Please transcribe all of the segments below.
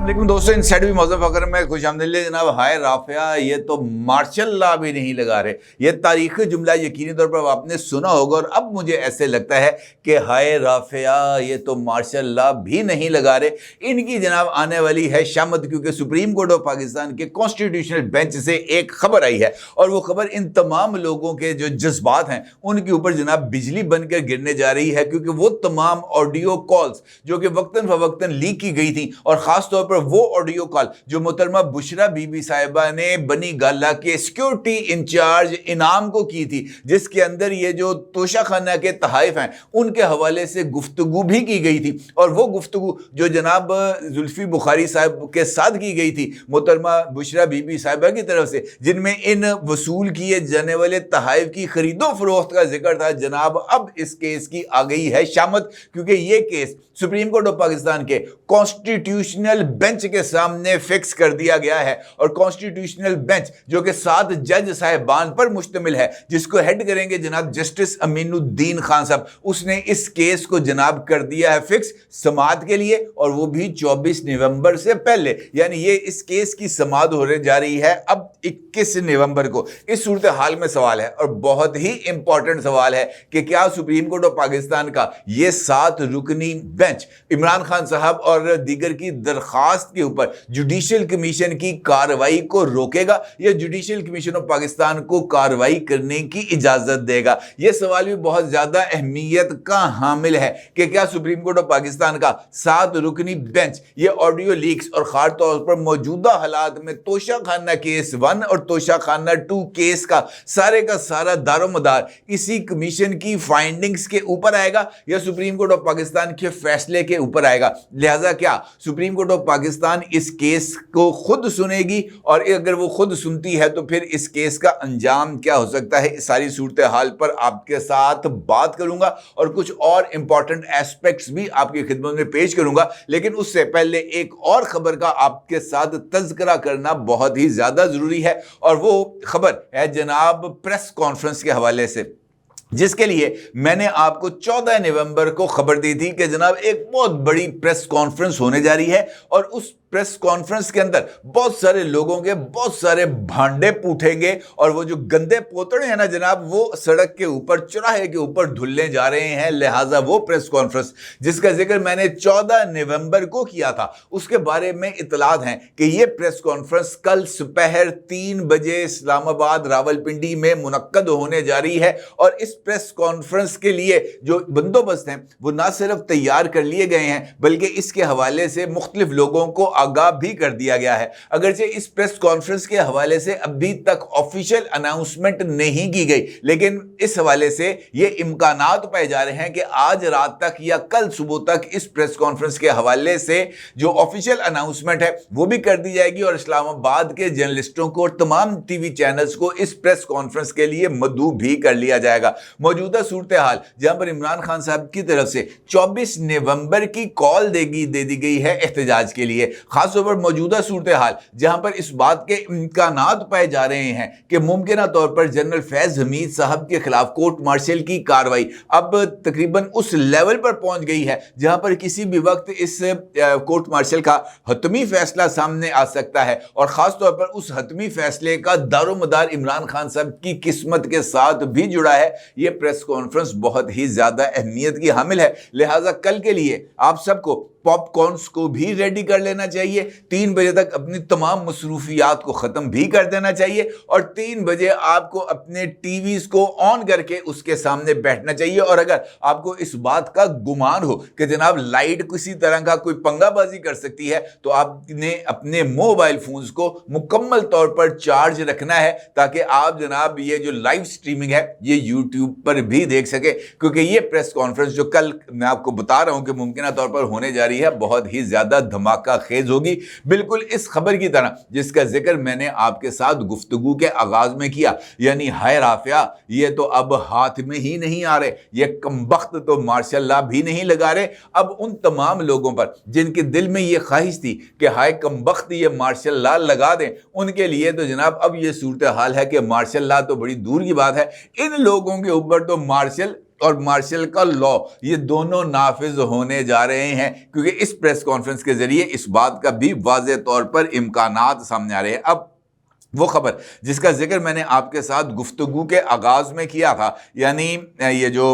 लेकिन दोस्तों इनसाइड भी मौजूद फकर में खुश आमदीद जनाब। हाय राफिया, ये तो मार्शल लॉ भी नहीं लगा रहे। ये तारीखी जुमला यकीनी तौर पर आपने सुना होगा और अब मुझे ऐसे लगता है कि हाय राफिया, ये तो मार्शल लॉ भी नहीं लगा रहे। इनकी जनाब आने वाली है शामत, क्योंकि सुप्रीम कोर्ट ऑफ पाकिस्तान के कॉन्स्टिट्यूशनल बेंच से एक खबर आई है और वो खबर इन तमाम लोगों के जो जज्बात हैं उनके ऊपर जनाब बिजली बनकर गिरने जा रही है, क्योंकि वो तमाम ऑडियो कॉल्स जो कि वक्तन फवक्तन लीक की गई थी और खास तौर पर वो ऑडियो कॉल जो मोहतरमा बुशरा बीबी साहिबा ने बनी गाला के सिक्योरिटी इंचार्ज इनाम को की थी, जिसके अंदर ये जो तोशा खाना के तहाइफ हैं उनके हवाले से गुफ्तगू भी की गई थी। और वो गुफ्तगू जो जनाब जुल्फी बुखारी साहब के साथ की गई थी मोहतरमा बुशरा बीबी साहिबा की तरफ से, जिनमें इन वसूल किए जाने वाले तहाइफ की खरीदो फरोख्त का जिक्र था, जनाब अब इस केस की आ गई है शामत, क्योंकि ये case supreme court of Pakistan के कॉन्स्टिट्यूशनल बेंच के सामने फिक्स कर दिया गया है। और कॉन्स्टिट्यूशनल बेंच जो कि 7 जज साहिबान पर मुश्तमिल है, जिसको हेड करेंगे जनाब जस्टिस अमीनुद्दीन खान साहब, उसने इस केस को जनाब कर दिया है फिक्स समाअत के लिए, और वो भी 24 नवंबर से पहले। यानी ये इस केस की समाअत होने जा रही है अब 21 नवंबर को। इस सूरत हाल में सवाल है और बहुत ही इंपॉर्टेंट सवाल है कि क्या सुप्रीम कोर्ट ऑफ पाकिस्तान का ये 7 रुकनी बेंच इमरान खान साहब और दीगर की दरखास्त के ऊपर जुडिशियल कमीशन की कार्रवाई को रोकेगा या जुडिशियल कमीशन ऑफ पाकिस्तान को कार्रवाई करने की इजाजत देगा। यह सवाल भी बहुत ज्यादा अहमियत का हामिल है कि क्या सुप्रीम कोर्ट ऑफ पाकिस्तान का 7 रुकनी बेंच ये ऑडियो लीक्स और खास तौर पर मौजूदा हालात में तोशा खाना केस 1 और तोशा खाना 2 केस का सारा दारोमदार इसी कमीशन की फाइंडिंग्स के ऊपर आएगा या सुप्रीम कोर्ट ऑफ पाकिस्तान के फैसले के ऊपर आएगा। लिहाजा क्या सुप्रीम कोर्ट ऑफ पाकिस्तान इस केस को खुद सुनेगी, और अगर वो खुद सुनती है तो फिर इस केस का अंजाम क्या हो सकता है, इस सारी सूरत हाल पर आपके साथ बात करूंगा और कुछ और इंपॉर्टेंट एस्पेक्ट्स भी आपकी खिदमत में पेश करूंगा। लेकिन उससे पहले एक और खबर का आपके साथ तज़किरा करना बहुत ही ज्यादा जरूरी है, और वो खबर है जनाब प्रेस कॉन्फ्रेंस के हवाले से, जिसके लिए मैंने आपको 14 नवंबर को खबर दी थी कि जनाब एक बहुत बड़ी प्रेस कॉन्फ्रेंस होने जा रही है और उस प्रेस कॉन्फ्रेंस के अंदर बहुत सारे लोगों के बहुत सारे भांडे पूछेंगे और वो जो गंदे पोतड़े हैं ना जनाब, वो सड़क के ऊपर चौराहे के ऊपर धुलने जा रहे हैं। लिहाजा वो प्रेस कॉन्फ्रेंस जिसका जिक्र मैंने 14 नवंबर को किया था, उसके बारे में इतलात हैं कि ये प्रेस कॉन्फ्रेंस कल सुपहर 3 बजे इस्लामाबाद रावलपिंडी में मुनक्कद होने जा रही है। और इस प्रेस कॉन्फ्रेंस के लिए जो बंदोबस्त हैं वो ना सिर्फ तैयार कर लिए गए हैं बल्कि इसके हवाले से मुख्तलिफ लोगों को आगाह भी कर दिया गया है। अगरचे इस प्रेस कॉन्फ्रेंस के हवाले से अभी तक ऑफिशियल अनाउंसमेंट नहीं की गई, लेकिन इस हवाले से ये इम्कानात पाए जा रहे हैं कि आज रात तक या कल सुबह तक इस प्रेस कॉन्फ्रेंस के हवाले से जो ऑफिशियल अनाउंसमेंट है वो भी कर दी जाएगी और इस्लामाबाद के जर्नलिस्टों को और तमाम टीवी चैनल्स को इस प्रेस कॉन्फ्रेंस के लिए मदऊ भी कर लिया जाएगा। मौजूदा सूरत हाल जहां पर इमरान खान साहब की तरफ से 24 नवंबर की कॉल दे दी गई है एहतजाज के लिए, खासतौर पर मौजूदा सूरत हाल जहां पर इस बात के इम्कानात पाए जा रहे हैं कि मुमकिन तौर पर जनरल फैज हमीद साहब के खिलाफ कोर्ट मार्शल की कार्रवाई अब तकरीबन उस लेवल पर पहुंच गई है जहां पर किसी भी वक्त इस कोर्ट मार्शल का हतमी फैसला सामने आ सकता है और खास तौर पर उस हतमी फैसले का दारोमदार इमरान खान साहब की किस्मत के साथ भी जुड़ा है। यह प्रेस कॉन्फ्रेंस बहुत ही ज्यादा अहमियत की हामिल है। लिहाजा कल के लिए आप सबको पॉपकॉर्न्स को भी रेडी कर लेना चाहिए, 3 बजे तक अपनी तमाम मसरूफियात को ख़त्म भी कर देना चाहिए और 3 बजे आपको अपने टीवीज़ को ऑन करके उसके सामने बैठना चाहिए। और अगर आपको इस बात का गुमान हो कि जनाब लाइट किसी तरह का कोई पंगाबाजी कर सकती है तो आपने अपने मोबाइल फ़ोन्स को मुकम्मल तौर पर चार्ज रखना है ताकि आप जनाब ये जो लाइव स्ट्रीमिंग है ये यूट्यूब पर भी देख सके, क्योंकि ये प्रेस कॉन्फ्रेंस जो कल मैं आपको बता रहा हूँ कि मुमकिन तौर पर होने जा रही है बहुत ही ज्यादा धमाका खेज होगी, बिल्कुल इस खबर की तरह जिसका जिक्र मैंने आपके साथ गुफ्तगू के आगाज में किया। यानी हाय राफिया, ये तो अब हाथ में ही नहीं आ रहे, ये कमबख्त तो मार्शल लॉ भी नहीं लगा रहे। अब उन तमाम लोगों पर जिनके दिल में ये ख्वाहिश थी कि हाय कमबख्त ये मार्शल लॉ लगा दें, उनके लिए तो जनाब अब ये सूरत हाल है कि मार्शल लॉ तो बड़ी दूर की बात है, इन लोगों के ऊपर तो मार्शल اور مارشل کا لا یہ دونوں نافذ ہونے جا رہے ہیں، کیونکہ اس پریس کانفرنس کے ذریعے اس بات کا بھی واضح طور پر امکانات سامنے آ رہے ہیں۔ اب وہ خبر جس کا ذکر میں نے آپ کے ساتھ گفتگو کے آغاز میں کیا تھا، یعنی یہ جو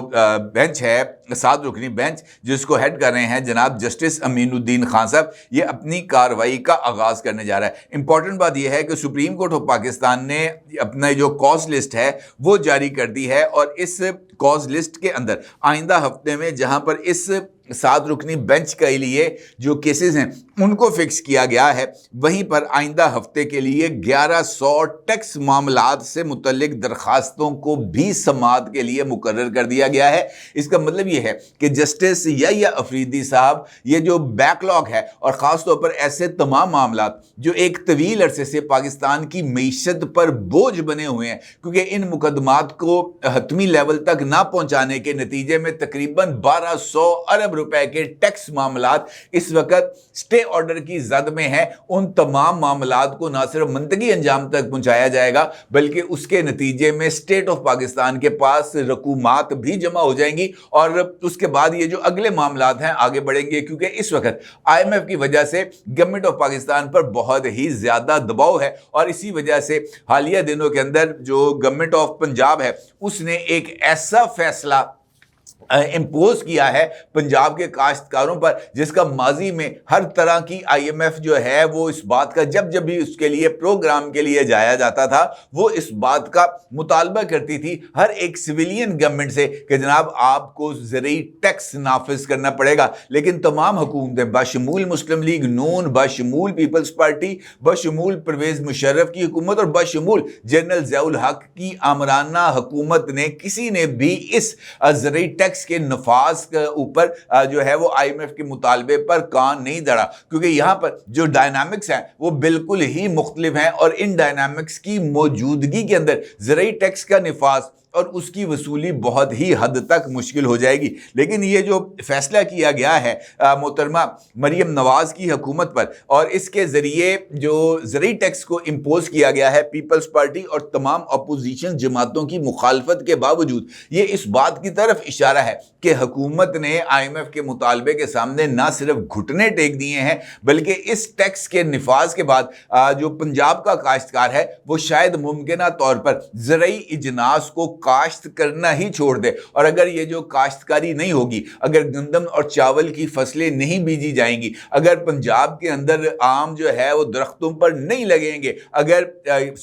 بینچ ہے 7 رکنی بینچ جس کو ہیڈ کر رہے ہیں جناب جسٹس امین الدین خان صاحب، یہ اپنی کارروائی کا آغاز کرنے جا رہا ہے۔ امپورٹنٹ بات یہ ہے کہ سپریم کورٹ آف پاکستان نے اپنا جو کاز لسٹ ہے وہ جاری کر دی ہے، اور اس کاز لسٹ کے اندر آئندہ ہفتے میں جہاں پر اس 7 رکنی بینچ کے لیے جو کیسز ہیں ان کو فکس کیا گیا ہے، وہیں پر آئندہ ہفتے کے لیے 1100 ٹیکس معاملات سے متعلق درخواستوں کو بھی سماعت کے لیے مقرر کر دیا گیا ہے۔ اس کا مطلب یہ ہے کہ جسٹس یحییٰ افریدی صاحب یہ جو بیک لاگ ہے، اور خاص طور پر ایسے تمام معاملات جو ایک طویل عرصے سے پاکستان کی معیشت پر بوجھ بنے ہوئے ہیں، کیونکہ ان مقدمات کو حتمی لیول تک نہ پہنچانے کے نتیجے میں تقریباً 1200 ارب روپے کے ٹیکس معاملات اس وقت سٹے آرڈر کی زد میں ہیں، ان تمام معاملات کو نہ صرف منطقی انجام تک پہنچایا جائے گا بلکہ اس کے نتیجے میں اسٹیٹ آف پاکستان کے پاس رقومات بھی جمع ہو جائیں گی، اور اس کے بعد یہ جو اگلے معاملات ہیں آگے بڑھیں گے، کیونکہ اس وقت IMF کی وجہ سے گورنمنٹ آف پاکستان پر بہت ہی زیادہ دباؤ ہے، اور اسی وجہ سے حالیہ دنوں کے اندر جو گورنمنٹ آف پنجاب ہے اس نے ایک ایسا فیصلہ امپوز کیا ہے پنجاب کے کاشتکاروں پر، جس کا ماضی میں ہر طرح کی IMF جو ہے وہ اس بات کا جب بھی اس کے لیے پروگرام کے لیے جایا جاتا تھا وہ اس بات کا مطالبہ کرتی تھی ہر ایک سویلین گورنمنٹ سے کہ جناب آپ کو زرعی ٹیکس نافذ کرنا پڑے گا، لیکن تمام حکومتیں بشمول مسلم لیگ نون، بشمول پیپلز پارٹی، بشمول پرویز مشرف کی حکومت اور بشمول جنرل ضیاء الحق کی آمرانہ حکومت نے کسی نے بھی اس زرعی ٹیکس کے نفاذ کے اوپر جو ہے وہ IMF کے مطالبے پر کان نہیں دھرا، کیونکہ یہاں پر جو ڈائنامکس ہیں وہ بالکل ہی مختلف ہیں، اور ان ڈائنامکس کی موجودگی کے اندر زرعی ٹیکس کا نفاذ اور اس کی وصولی بہت ہی حد تک مشکل ہو جائے گی۔ لیکن یہ جو فیصلہ کیا گیا ہے محترمہ مریم نواز کی حکومت پر، اور اس کے ذریعے جو زرعی ٹیکس کو امپوز کیا گیا ہے پیپلز پارٹی اور تمام اپوزیشن جماعتوں کی مخالفت کے باوجود، یہ اس بات کی طرف اشارہ ہے کہ حکومت نے IMF کے مطالبے کے سامنے نہ صرف گھٹنے ٹیک دیے ہیں بلکہ اس ٹیکس کے نفاذ کے بعد جو پنجاب کا کاشتکار ہے وہ شاید ممکنہ طور پر زرعی اجناس کو کاشت کرنا ہی چھوڑ دے، اور اگر یہ جو کاشتکاری نہیں ہوگی، اگر گندم اور چاول کی فصلیں نہیں بیجی جائیں گی، اگر پنجاب کے اندر آم جو ہے وہ درختوں پر نہیں لگیں گے، اگر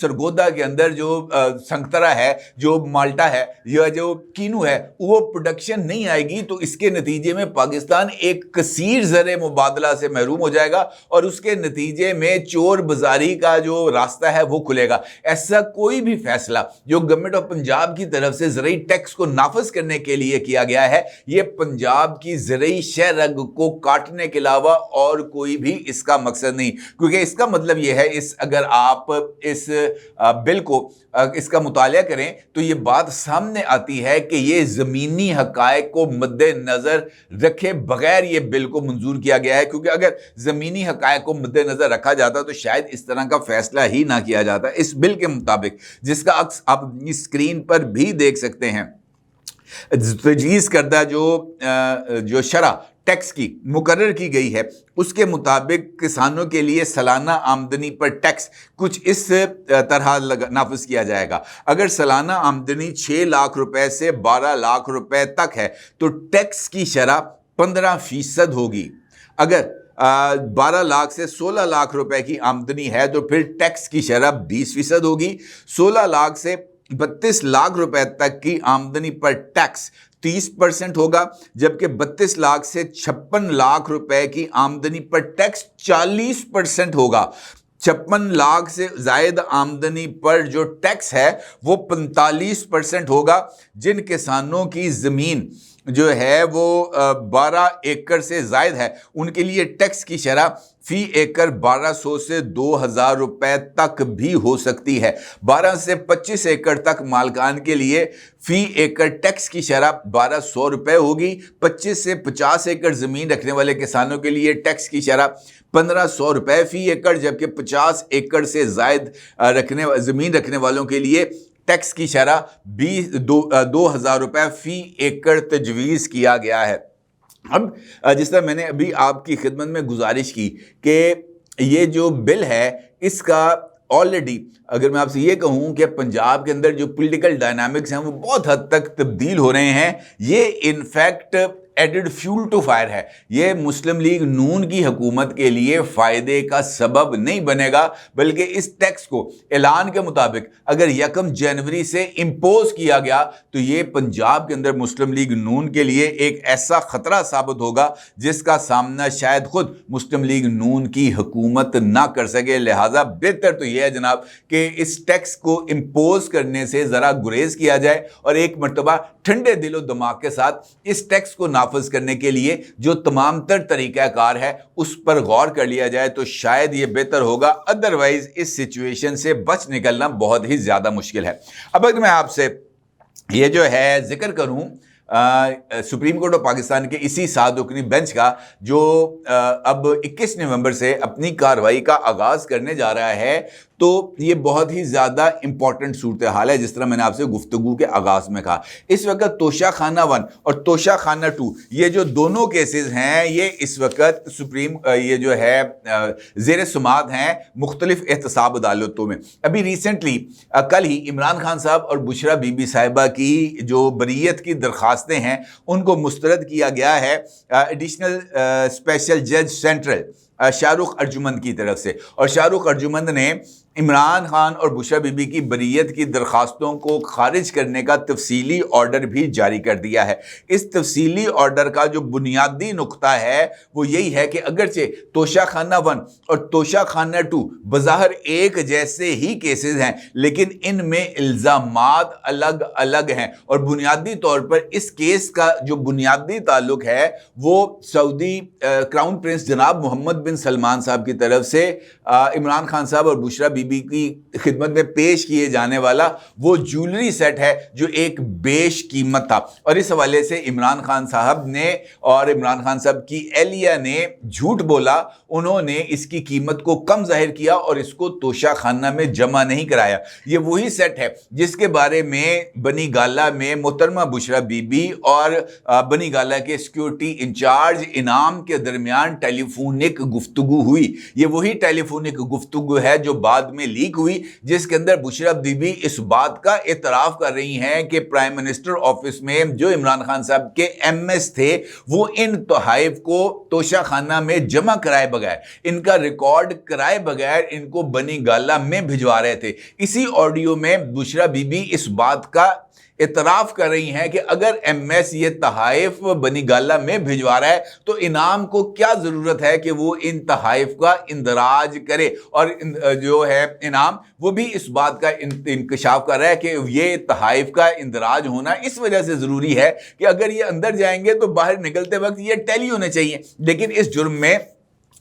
سرگودا کے اندر جو سنگترا ہے، جو مالٹا ہے یا جو کینو ہے وہ پروڈکشن نہیں آئے گی، تو اس کے نتیجے میں پاکستان ایک کثیر زر مبادلہ سے محروم ہو جائے گا، اور اس کے نتیجے میں چور بازاری کا جو راستہ ہے وہ کھلے گا۔ ایسا کوئی بھی فیصلہ جو گورنمنٹ آف پنجاب کی طرف سے زرعی ٹیکس کو نافذ کرنے کے لیے کیا گیا ہے، یہ پنجاب کی زرعی شہ رگ کو کاٹنے کے علاوہ اور کوئی بھی اس کا مقصد نہیں، کیونکہ اس کا مطلب یہ ہے اگر آپ اس بل کو اس کا مطالعہ کریں تو یہ بات سامنے آتی ہے کہ یہ زمینی حقائق کو مد نظر رکھے بغیر یہ بل کو منظور کیا گیا ہے، کیونکہ اگر زمینی حقائق کو مد نظر رکھا جاتا تو شاید اس طرح کا فیصلہ ہی نہ کیا جاتا۔ اس بل کے مطابق، جس کا عکس آپ اپنی اسکرین پر بھی دیکھ سکتے ہیں، تجویز کردہ جو شرح ٹیکس کی مقرر کی گئی ہے اس کے مطابق کسانوں کے لیے سالانہ آمدنی پر ٹیکس کچھ اس طرح نافذ کیا جائے گا۔ اگر سالانہ آمدنی 6 لاکھ روپے سے 12 لاکھ روپے تک ہے تو ٹیکس کی شرح 15% ہوگی۔ اگر 12 لاکھ سے 16 لاکھ روپے کی آمدنی ہے تو پھر ٹیکس کی شرح 20% ہوگی۔ 16 لاکھ سے 32 لاکھ روپے تک کی آمدنی پر ٹیکس 30% ہوگا، جبکہ 32 لاکھ سے 56 لاکھ روپے کی آمدنی پر ٹیکس 40% ہوگا۔ 56 لاکھ سے زائد آمدنی پر جو ٹیکس ہے وہ 45% ہوگا۔ جن کسانوں کی زمین جو ہے وہ 12 ایکڑ سے زائد ہے ان کے لیے ٹیکس کی شرح فی ایکڑ 1200 سے 2000 روپے تک بھی ہو سکتی ہے۔ 12 سے 25 ایکڑ تک مالکان کے لیے فی ایکڑ ٹیکس کی شرح 1200 روپے ہوگی۔ 25 سے 50 ایکڑ زمین رکھنے والے کسانوں کے لیے ٹیکس کی شرح 1500 روپے فی ایکڑ، جبکہ 50 ایکڑ سے زائد زمین رکھنے والوں کے لیے टैक्स की शरह 2,000 रुपये फी एकड़ तजवीज़ किया गया है। अब जिस तरह मैंने अभी आपकी खिदमत में गुजारिश की कि ये जो बिल है इसका ऑलरेडी अगर मैं आपसे ये कहूँ कि पंजाब के अंदर जो पॉलिटिकल डायनामिक्स हैं वो बहुत हद तक तब्दील हो रहे हैं, ये in fact added fuel to fire है। ये मुस्लिम लीग नून की हुकूमत के लिए फ़ायदे का सबब नहीं बनेगा, बल्कि इस टैक्स को ऐलान के मुताबिक अगर 1 जनवरी से इम्पोज किया गया तो ये पंजाब के अंदर मुस्लिम लीग नून के लिए एक ऐसा ख़तरा साबित होगा जिसका सामना शायद खुद मुस्लिम लीग नून की हुकूमत ना कर सके। लिहाजा बेहतर तो यह है जनाब कि इस टैक्स को इम्पोज करने से ज़रा गुरेज किया जाए और एक मरतबा ठंडे दिलो दिमाग के साथ इस टैक्स को नाफिज करने के लिए जो तमाम तर तरीक़ाकार है उस पर गौर कर लिया जाए तो शायद ये बेहतर होगा। अदरवाइज इस सिचुएशन से बच निकलना बहुत ही ज़्यादा मुश्किल है। अब अगर मैं आपसे ये जो है जिक्र करूँ सुप्रीम कोर्ट ऑफ पाकिस्तान के इसी 7 रुकनी बेंच का जो अब 21 नवंबर से अपनी कार्रवाई का आगाज़ करने जा रहा है, तो ये बहुत ही ज़्यादा इंपॉर्टेंट सूरत हाल है। जिस तरह मैंने आपसे गुफ्तगू के आगाज़ में कहा, इस वक्त तोशा खाना 1 और तोशा खाना 2 ये जो दोनों केसेस हैं ये इस वक्त सुप्रीम ये जो है ज़ेर सुमात हैं मुख्तलिफ एहतसाब अदालतों में। अभी रिसेंटली कल ही इमरान खान साहब और बुशरा बीबी साहिबा की जो बरीयत की दरख्वास्तें हैं उनको मुस्तरद किया गया है एडिशनल स्पेशल जज सेंट्रल शाहरुख अर्जुमंद की तरफ से, और शाहरुख अर्जुमंद ने इमरान खान और बुशरा बीबी की बरीयत की दरख्वास्तों को खारिज करने का तफसीली ऑर्डर भी जारी कर दिया है। इस तफसीली ऑर्डर का जो बुनियादी नुक्ता है वो यही है कि अगरचे तोशा खाना 1 और तोशा खाना 2 बज़ाहिर एक जैसे ही केसेस हैं, लेकिन इनमें इल्ज़ामात अलग अलग हैं और बुनियादी तौर पर इस केस का जो बुनियादी ताल्लुक है वो सऊदी क्राउन प्रिंस जनाब मोहम्मद बिन सलमान साहब की तरफ से इमरान खान साहब और बुशरा बीबी की खिदमत में पेश किए जाने वाला वो ज्वेलरी सेट है जो एक बेश कीमत था, और इस हवाले से इमरान खान साहब ने और इमरान खान साहब की एहलिया ने झूठ बोला। उन्होंने इसकी कीमत को कम जाहिर किया और इसको तोशा खाना में जमा नहीं कराया। ये वही सेट है जिसके बारे में बनी गाला में मोहतरमा बुशरा बीबी और बनी गाला के सिक्योरिटी इंचार्ज इनाम के दरमियान टेलीफोनिक गुफ्तगू हुई। ये वही टेलीफोनिक गुफ्तगू है जो बाद में लीक हुई, जिसके अंदर बुशरा बीबी इस बात का एतराफ़ कर रही हैं कि प्राइम मिनिस्टर ऑफिस में जो इमरान खान साहब के एमएस थे वो इन तोहाइफ को तोशा खाना में जमा कराए बगैर, इनका रिकॉर्ड कराए बगैर इनको बनी गाला में भिजवा रहे थे। इसी ऑडियो में बुशरा बीबी इस बात का इतराफ़ कर रही हैं कि अगर एमएस ये तहाइफ बनी गाला में भिजवा रहा है तो इनाम को क्या ज़रूरत है कि वो इन तहाइफ का इंदराज करे, और जो है इनाम वो भी इस बात का इंकशाफ कर रहा है कि ये तहाइफ का इंदराज होना इस वजह से ज़रूरी है कि अगर ये अंदर जाएंगे तो बाहर निकलते वक्त ये टैली होने चाहिए। लेकिन इस जुर्म में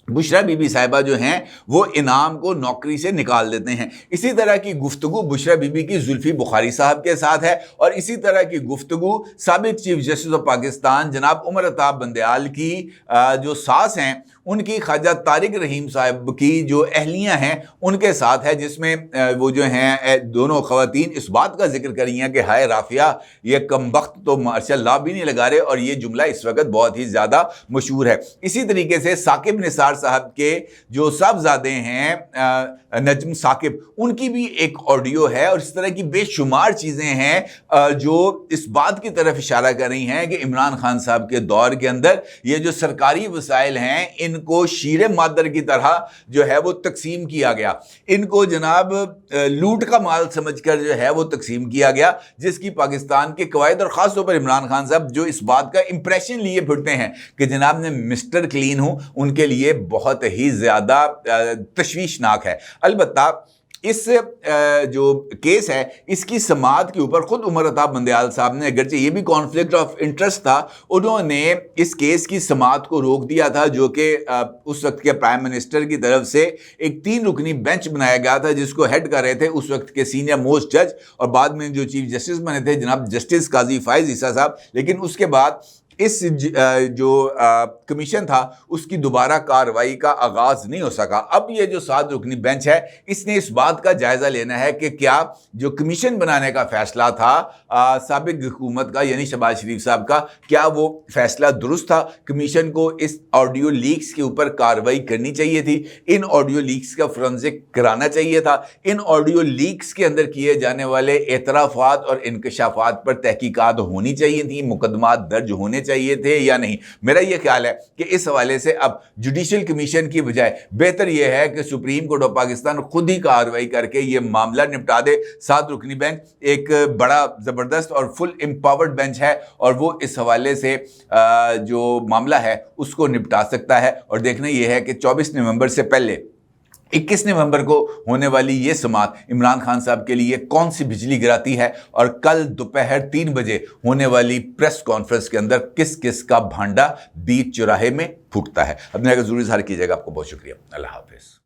बुशरा बीबी साहिबा जो हैं वो इनाम को नौकरी से निकाल देते हैं। इसी तरह की गुफ्तगू बुशरा बीबी की जुल्फी बुखारी साहब के साथ है, और इसी तरह की गुफ्तगू साबिक चीफ जस्टिस ऑफ पाकिस्तान जनाब उमर अताब बंदयाल की जो सास हैं उनकी ख्वाजा तारिक रहीम साहब की जो अहलियाँ हैं उनके साथ है, जिसमें वो जो हैं दोनों ख़वातीन इस बात का जिक्र कर रही हैं कि हाय राफिया ये कमबख्त तो मार्शल लॉ भी नहीं लगा रहे, और ये जुमला इस वक्त बहुत ही ज़्यादा मशहूर है। इसी तरीके से साकिब निसार साहब के जो साहबजादे हैं नजम साकिब, उनकी भी एक ऑडियो है, और इस तरह की बेशुमार चीज़ें हैं जो इस बात की तरफ इशारा कर रही हैं कि इमरान खान साहब के दौर के अंदर ये जो सरकारी वसाइल हैं इनको शीरे मादर की तरह जो है वो तकसीम किया गया, इनको जनाब लूट का माल समझकर जो है वो तकसीम किया गया, जिसकी पाकिस्तान के कवायद और ख़ास तौर पर इमरान खान साहब जो इस बात का इंप्रेशन लिए फिरते हैं कि जनाब मैं मिस्टर क्लीन हूँ, उनके लिए बहुत ही ज़्यादा तशवीशनाक है। अलबत्ता इस जो केस है इसकी समाअत के ऊपर ख़ुद उमर अताब बंदयाल साहब ने, अगरचे ये भी कॉन्फ्लिक्ट ऑफ इंटरेस्ट था, उन्होंने इस केस की समाअत को रोक दिया था, जो कि उस वक्त के प्राइम मिनिस्टर की तरफ से एक 3 रुकनी बेंच बनाया गया था जिसको हेड कर रहे थे उस वक्त के सीनियर मोस्ट जज और बाद में जो चीफ जस्टिस बने थे जनाब जस्टिस काजी फायज़ ईसा साहब। लेकिन उसके बाद اس جو کمیشن تھا اس کی دوبارہ کارروائی کا آغاز نہیں ہو سکا۔ اب یہ جو 7 رکنی بینچ ہے اس نے اس بات کا جائزہ لینا ہے کہ کیا جو کمیشن بنانے کا فیصلہ تھا سابق حکومت کا یعنی شہباز شریف صاحب کا، کیا وہ فیصلہ درست تھا؟ کمیشن کو اس آڈیو لیکس کے اوپر کارروائی کرنی چاہیے تھی، ان آڈیو لیکس کا فرنزک کرانا چاہیے تھا، ان آڈیو لیکس کے اندر کیے جانے والے اعترافات اور انکشافات پر تحقیقات ہونی چاہیے تھی، مقدمات درج ہونے چاہیے تھے یا نہیں؟ میرا یہ خیال ہے کہ اس حوالے سے اب جوڈیشل کمیشن کی بجائے بہتر یہ ہے کہ سپریم کورٹ آف پاکستان خود ہی کارروائی کر کے یہ معاملہ نپٹا دے۔ 7 رکنی بینچ ایک بڑا زبردست اور فل امپاورڈ بینچ ہے اور وہ اس حوالے سے جو معاملہ ہے اس کو نپٹا سکتا ہے۔ اور دیکھنا یہ ہے کہ 24 نومبر سے پہلے 21 نومبر کو ہونے والی یہ سماعت عمران خان صاحب کے لیے کون سی بجلی گراتی ہے، اور کل دوپہر 3 بجے ہونے والی پریس کانفرنس کے اندر کس کس کا بھانڈا بیچ چوراہے میں پھوٹتا ہے۔ اپنے ضروری اظہار کیجیے گا۔ آپ کو بہت شکریہ۔ اللہ حافظ۔